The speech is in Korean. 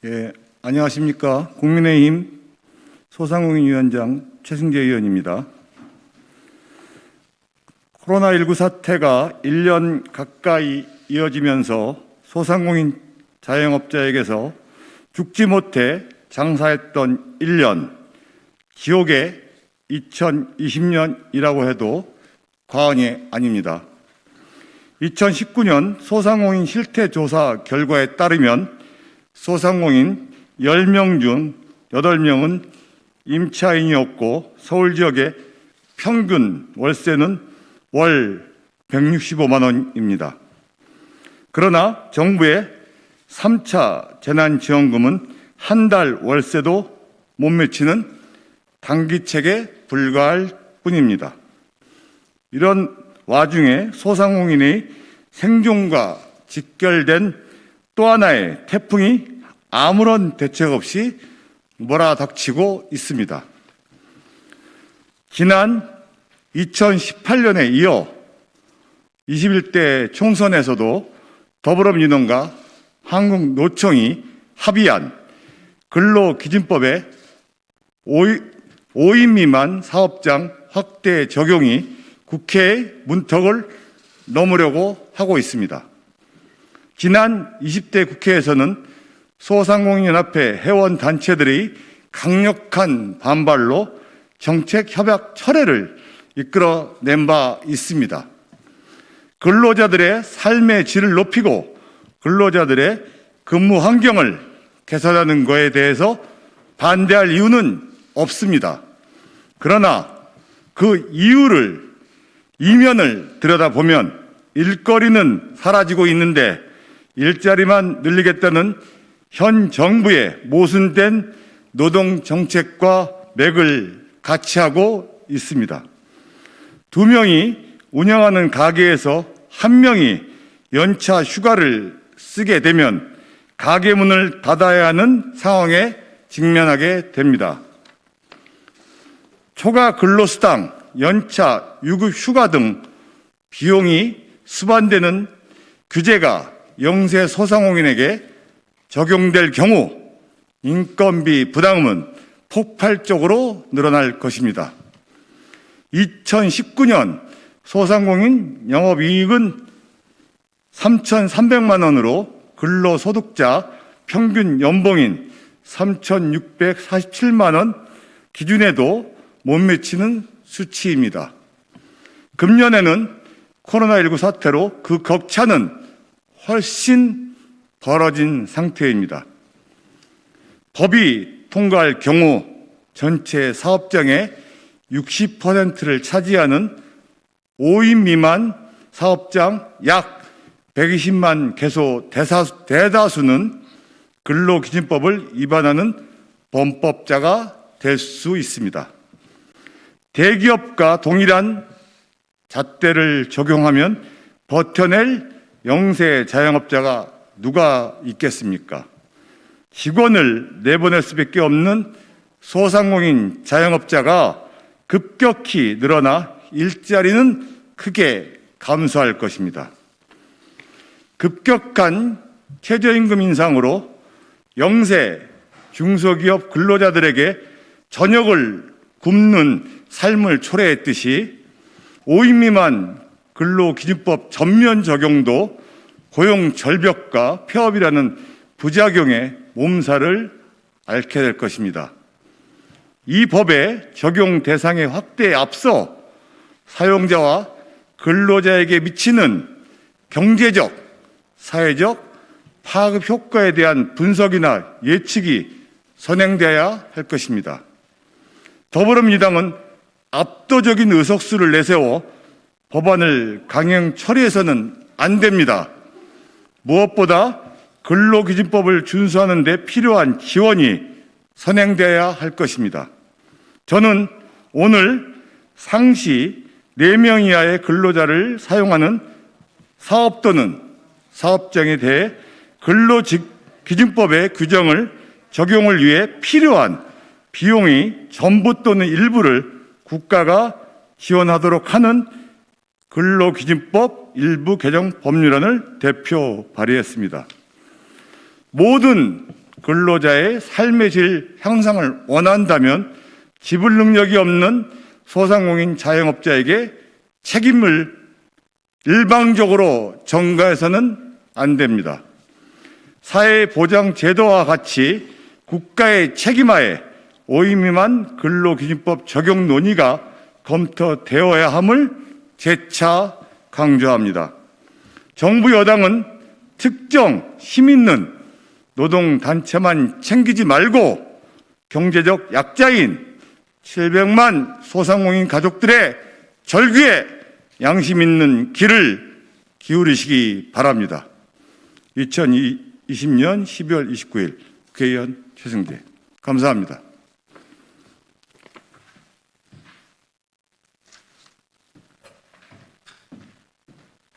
예, 안녕하십니까. 국민의힘 소상공인 위원장 최승재 의원입니다. 코로나19 사태가 1년 가까이 이어지면서 소상공인 자영업자에게서 죽지 못해 장사했던 1년, 지옥의 2020년이라고 해도 과언이 아닙니다. 2019년 소상공인 실태조사 결과에 따르면 소상공인 10명 중 8명은 임차인이었고 서울 지역의 평균 월세는 월 165만 원입니다. 그러나 정부의 3차 재난지원금은 한 달 월세도 못 미치는 단기책에 불과할 뿐입니다. 이런 와중에 소상공인의 생존과 직결된 또 하나의 태풍이 아무런 대책 없이 몰아닥치고 있습니다. 지난 2018년에 이어 21대 총선에서도 더불어민주당과 한국노총이 합의한 근로기준법의 5인 미만 사업장 확대 적용이 국회의 문턱을 넘으려고 하고 있습니다. 지난 20대 국회에서는 소상공인연합회 회원단체들의 강력한 반발로 정책협약 철회를 이끌어낸 바 있습니다. 근로자들의 삶의 질을 높이고 근로자들의 근무 환경을 개선하는 것에 대해서 반대할 이유는 없습니다. 그러나 그 이면을 들여다보면 일거리는 사라지고 있는데 일자리만 늘리겠다는 현 정부의 모순된 노동정책과 맥을 같이 하고 있습니다. 2명이 운영하는 가게에서 1명이 연차 휴가를 쓰게 되면 가게 문을 닫아야 하는 상황에 직면하게 됩니다. 초과 근로수당, 연차, 유급 휴가 등 비용이 수반되는 규제가 영세 소상공인에게 적용될 경우 인건비 부담은 폭발적으로 늘어날 것입니다. 2019년 소상공인 영업이익은 3,300만 원으로 근로소득자 평균 연봉인 3,647만 원 기준에도 못 미치는 수치입니다. 금년에는 코로나19 사태로 그 격차는 훨씬 벌어진 상태입니다. 법이 통과할 경우 전체 사업장의 60%를 차지하는 5인 미만 사업장 약 120만 개소 대다수는 근로기준법을 위반하는 범법자가 될 수 있습니다. 대기업과 동일한 잣대를 적용하면 버텨낼 영세 자영업자가 누가 있겠습니까? 직원을 내보낼 수밖에 없는 소상공인 자영업자가 급격히 늘어나 일자리는 크게 감소할 것입니다. 급격한 최저임금 인상으로 영세 중소기업 근로자들에게 저녁을 굶는 삶을 초래했듯이 5인 미만 근로기준법 전면 적용도 고용 절벽과 폐업이라는 부작용에 몸살을 앓게 될 것입니다. 이 법의 적용 대상의 확대에 앞서 사용자와 근로자에게 미치는 경제적, 사회적 파급 효과에 대한 분석이나 예측이 선행되어야 할 것입니다. 더불어민주당은 압도적인 의석수를 내세워 법안을 강행 처리해서는 안 됩니다. 무엇보다 근로기준법을 준수하는 데 필요한 지원이 선행되어야 할 것입니다. 저는 오늘 상시 4명 이하의 근로자를 사용하는 사업 또는 사업장에 대해 근로기준법의 규정을 적용을 위해 필요한 비용이 전부 또는 일부를 국가가 지원하도록 하는 근로기준법 일부 개정 법률안을 대표 발의했습니다. 모든 근로자의 삶의 질 향상을 원한다면 지불 능력이 없는 소상공인 자영업자에게 책임을 일방적으로 전가해서는 안 됩니다. 사회보장제도와 같이 국가의 책임하에 5인 미만 근로기준법 적용 논의가 검토되어야 함을 재차 강조합니다. 정부 여당은 특정 힘 있는 노동단체만 챙기지 말고 경제적 약자인 700만 소상공인 가족들의 절규에 양심 있는 귀를 기울이시기 바랍니다. 2020년 12월 29일 국회의원 최승재 감사합니다.